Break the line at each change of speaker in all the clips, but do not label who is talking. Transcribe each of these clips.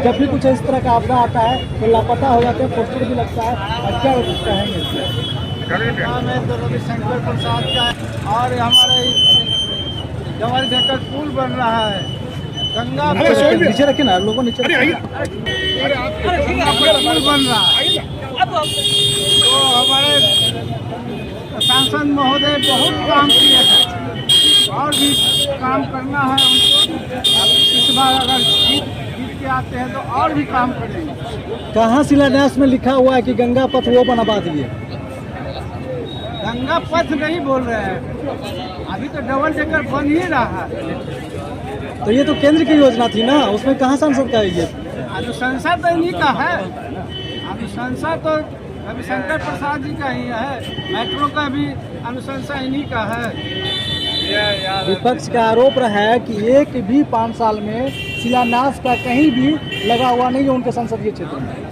जब भी कुछ इस तरह का आपदा आता है तो लापता हो जाते हैं, पोस्टर भी लगता है, और क्या कहेंगे इसमें?
नाम है तो रविशंकर प्रसाद का, और हमारे जवाहर जगत पुल बन रहा है गंगा
नीचे रखे ना लोगों, नीचे
पुल बन रहा है। तो हमारे सांसद महोदय बहुत काम किए थे और भी काम करना है उनको। इस बार अगर जीत के आते हैं तो और भी काम करेंगे।
कहाँ शिलान्यास में लिखा हुआ है कि गंगा पथ वो बनवा दिए?
गंगा पथ नहीं बोल रहे हैं, अभी तो डबल डेकर बन ही रहा है।
तो ये तो केंद्र की योजना थी ना, उसमें कहाँ सांसद का है ये?
अनुशंसा तो इन्हीं का है, अनुशंसा तो रविशंकर प्रसाद जी का ही है, मेट्रो का भी अनुशंसा इन्हीं का है।
विपक्ष का आरोप रहा है कि एक भी 5 साल में शिलान्यास का कहीं भी लगा हुआ नहीं है उनके संसदीय क्षेत्र में।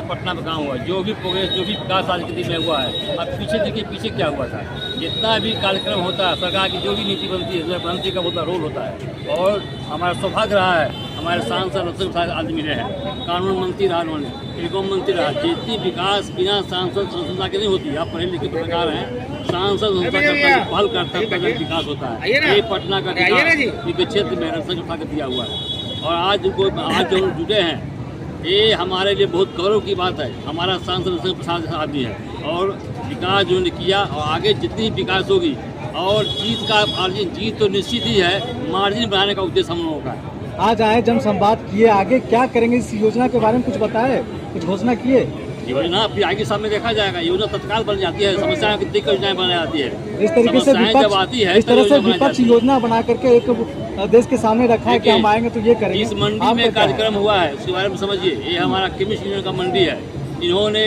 पटना में कहाँ हुआ, जो भी प्रोग्रेस, जो भी विकास आज के दिन में हुआ है, अब पीछे देखिए पीछे क्या हुआ था। जितना भी कार्यक्रम होता है, सरकार की जो भी नीति बनती है, उसमें प्रधानमंत्री का बहुत रोल होता है। और हमारा सौभाग्य रहा है, हमारे सांसद आज मिले हैं, कानून मंत्री रहा, उन्होंने टेलीकॉम मंत्री रहा। जितनी विकास बिना सांसद संसद के नहीं होती। आप पढ़े लिखे पत्रकार हैं, सांसद पहल करता है, विकास होता है। ये पटना का क्षेत्र में रक्षा उठा कर दिया हुआ है। और आज जो जुटे हैं, ये हमारे लिए बहुत गौरव की बात है। हमारा सांसद रविशंकर प्रसाद जैसा आदमी है और विकास जो उन्होंने किया, और आगे जितनी विकास होगी और जीत का मार्जिन, जीत तो निश्चित ही है, मार्जिन बनाने का उद्देश्य हम लोगों का है।
आज आए जन संवाद किए, आगे क्या करेंगे इस योजना के बारे में कुछ बताए, कुछ घोषणा किए?
योजना अपनी आगे सामने देखा जाएगा। योजना तत्काल बन जाती है, समस्याएं कितनी योजनाएं बनाई जाती है।
इस तरीके से विपक्ष योजना बना करके एक देश के सामने रखा है कि हम आएंगे तो ये करेंगे।
इस मंडी में कार्यक्रम हुआ है, उसके बारे में समझिए। ये हमारा केमिस्ट यूनियन का मंडी है, इन्होंने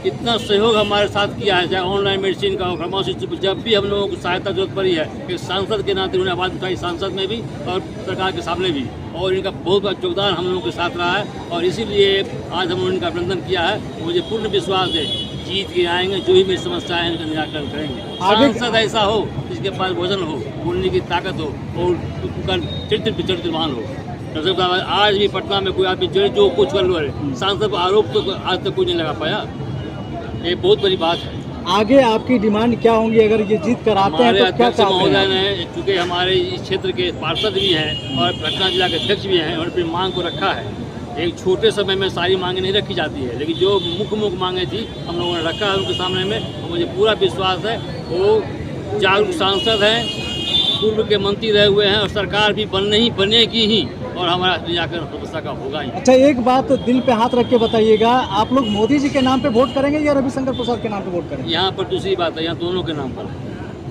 इतना सहयोग हमारे साथ किया है, चाहे ऑनलाइन मेडिसिन का, फार्मासिस्ट, जब भी हम लोगों को सहायता जरूरत पड़ी है, एक सांसद के नाते उन्होंने आवाज़ उठाई, सांसद में भी और सरकार के सामने भी, और इनका बहुत बड़ा योगदान हम लोगों के साथ रहा है। और इसीलिए आज हम उनका अभिनंदन किया है। मुझे पूर्ण विश्वास है जीत के आएंगे, जो भी मेरी समस्याएं हैं उनका निराकरण करेंगे। सांसद ऐसा हो जिसके पास वजन हो, बोलने की ताकत हो और उनका चरित्रवान हो। आज भी पटना में कोई आदमी जो कुछ कर लो है, सांसद आरोप तो आज तक कोई नहीं लगा पाया। ये बहुत बड़ी बात है।
आगे आपकी डिमांड क्या होंगी अगर ये जीत कर आते हैं तो क्या चाहते
महोदय ने, चूँकि हमारे इस क्षेत्र के पार्षद भी हैं और पटना जिला के अध्यक्ष भी हैं, और अपनी मांग को रखा है। एक छोटे समय में सारी मांगें नहीं रखी जाती है, लेकिन जो मुख्य मांगें थी हम लोगों ने रखा है उनके सामने में। और मुझे पूरा विश्वास है वो जागरूक सांसद हैं, पूर्व के मंत्री रहे हुए हैं, और सरकार भी बनेगी ही, और हमारा निराकरण समस्या का होगा ही।
अच्छा, एक बात दिल पे हाथ रख के बताइएगा, आप लोग मोदी जी के नाम पे वोट करेंगे या रविशंकर प्रसाद के नाम पे वोट करेंगे?
यहाँ पर दूसरी बात है, यहाँ दोनों के नाम पर।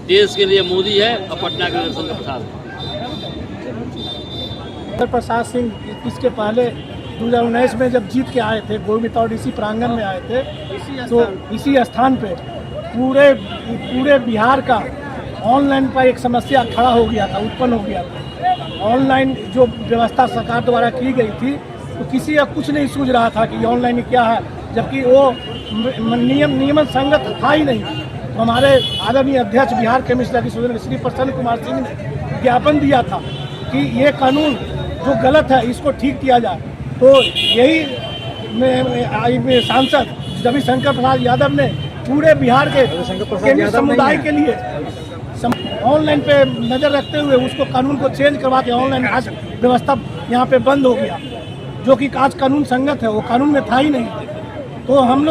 देश के लिए मोदी है और पटना के लिए रविशंकर प्रसाद।
प्रसाद सिंह इसके पहले 2019 में जब जीत के आए थे, गोविंद और इसी प्रांगण में आए थे, तो इसी स्थान पे पूरे बिहार का ऑनलाइन पर एक समस्या खड़ा हो गया था, उत्पन्न हो गया था। ऑनलाइन जो व्यवस्था सरकार द्वारा की गई थी, तो किसी का कुछ नहीं सूझ रहा था कि ऑनलाइन क्या है, जबकि वो नियमन संगत था ही नहीं। तो हमारे आदरणीय अध्यक्ष बिहार केमिस्ट एसोसिएशन श्री प्रसन्न कुमार सिंह ने ज्ञापन दिया था कि ये कानून जो गलत है इसको ठीक किया जाए। तो यही सांसद रविशंकर प्रसाद यादव ने पूरे बिहार के केमिस्ट समुदाय के लिए ऑनलाइन पे नज़र रखते हुए उसको कानून को चेंज करवा के ऑनलाइन आज व्यवस्था यहाँ पे बंद हो गया, जो कि आज कानून संगत है, वो कानून में था ही नहीं। तो हम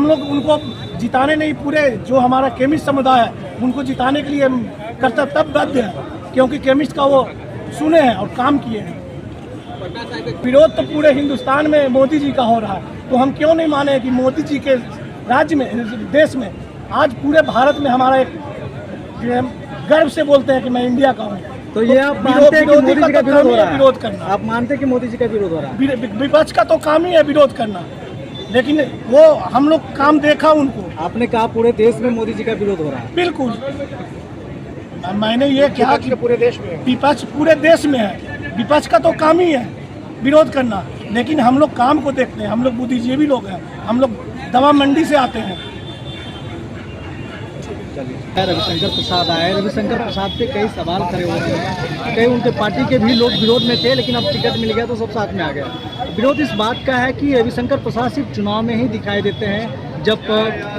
लोग उनको जिताने नहीं, पूरे जो हमारा केमिस्ट समुदाय है उनको जिताने के लिए कर्तव्यबद्ध है, क्योंकि केमिस्ट का वो सुने हैं और काम किए हैं। विरोध तो पूरे हिंदुस्तान में मोदी जी का हो रहा है, तो हम क्यों नहीं माने कि मोदी जी के राज्य में, देश में, आज पूरे भारत में हमारा एक गर्व से बोलते हैं कि मैं इंडिया का हूँ।
तो ये आप मानते हैं कि मोदी जी का विरोध हो रहा है?
विरोध करना,
आप मानते हैं कि मोदी जी का विरोध हो रहा है?
विपक्ष का तो काम ही है विरोध करना, लेकिन वो हम लोग काम देखा उनको।
आपने कहा पूरे देश में मोदी जी का विरोध हो रहा है।
बिल्कुल, मैंने ये कहा कि पूरे देश में, विपक्ष पूरे देश में है, विपक्ष का तो काम ही है विरोध करना, लेकिन हम लोग काम को देखते हैं। हम लोग बुद्धिजीवी लोग हैं, हम लोग दवा मंडी से आते हैं।
चलिए, रविशंकर प्रसाद आए। रविशंकर प्रसाद पे कई सवाल खड़े हो रहे हैं, कई उनके पार्टी के भी लोग विरोध में थे, लेकिन अब टिकट मिल गया तो सब साथ में आ गया। विरोध इस बात का है कि रविशंकर प्रसाद सिर्फ चुनाव में ही दिखाई देते हैं, जब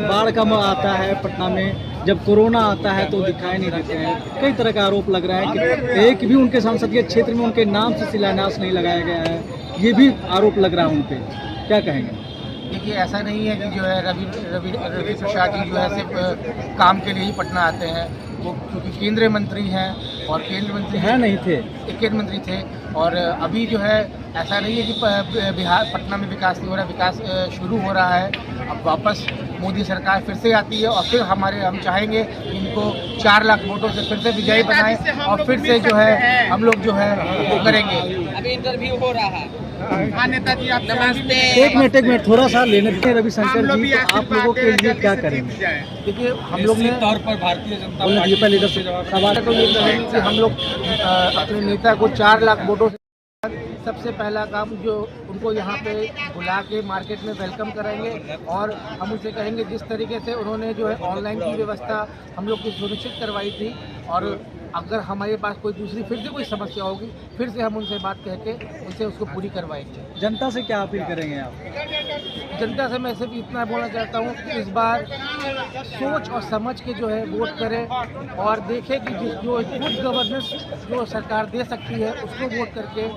बाढ़ का आता है पटना में, जब कोरोना आता है तो दिखाई नहीं देते हैं। कई तरह का आरोप लग रहा है कि एक भी उनके संसदीय क्षेत्र में उनके नाम से शिलान्यास नहीं लगाया गया है, ये भी आरोप लग रहा है उन पर। क्या कहेंगे?
देखिए, ऐसा नहीं है कि जो है रवि प्रसाद जी जो है सिर्फ काम के लिए ही पटना आते हैं। वो क्योंकि केंद्रीय मंत्री हैं और केंद्रीय मंत्री
है नहीं थे,
केंद्रीय मंत्री थे, और अभी जो है ऐसा नहीं है कि बिहार पटना में विकास नहीं हो रहा, विकास शुरू हो रहा है। अब वापस मोदी सरकार फिर से आती है और फिर हम चाहेंगे कि इनको 4 लाख वोटों से फिर से विजयी बनाएं और फिर से जो है हम लोग जो है वो करेंगे।
अभी इंटरव्यू हो रहा है। हाँ नेताजी, आप नमस्ते।
एक मिनट थोड़ा सा लेने देते हैं रविशंकर जी, तो आप लोगों के लिए क्या करेंगे?
देखिए, हम लोग ने
तौर पर भारतीय जनता पार्टी
लीडर से सवाल
तो ये कहेंगे कि हम लोग अपने नेता को 4 लाख वोटों से सबसे पहला काम जो उनको यहाँ पे बुला के मार्केट में वेलकम करेंगे और हम उनसे कहेंगे जिस तरीके से उन्होंने जो है ऑनलाइन की व्यवस्था हम लोग की सुनिश्चित करवाई थी, और अगर हमारे पास कोई दूसरी फिर से कोई समस्या होगी फिर से हम उनसे बात कह के उनसे उसको पूरी करवाएंगे।
जनता से क्या अपील करेंगे आप?
जनता से मैं सिर्फ इतना बोलना चाहता हूँ कि इस बार सोच और समझ के जो है वोट करें और देखें कि जो गुड गवर्नेंस जो सरकार दे सकती है उसको वोट करके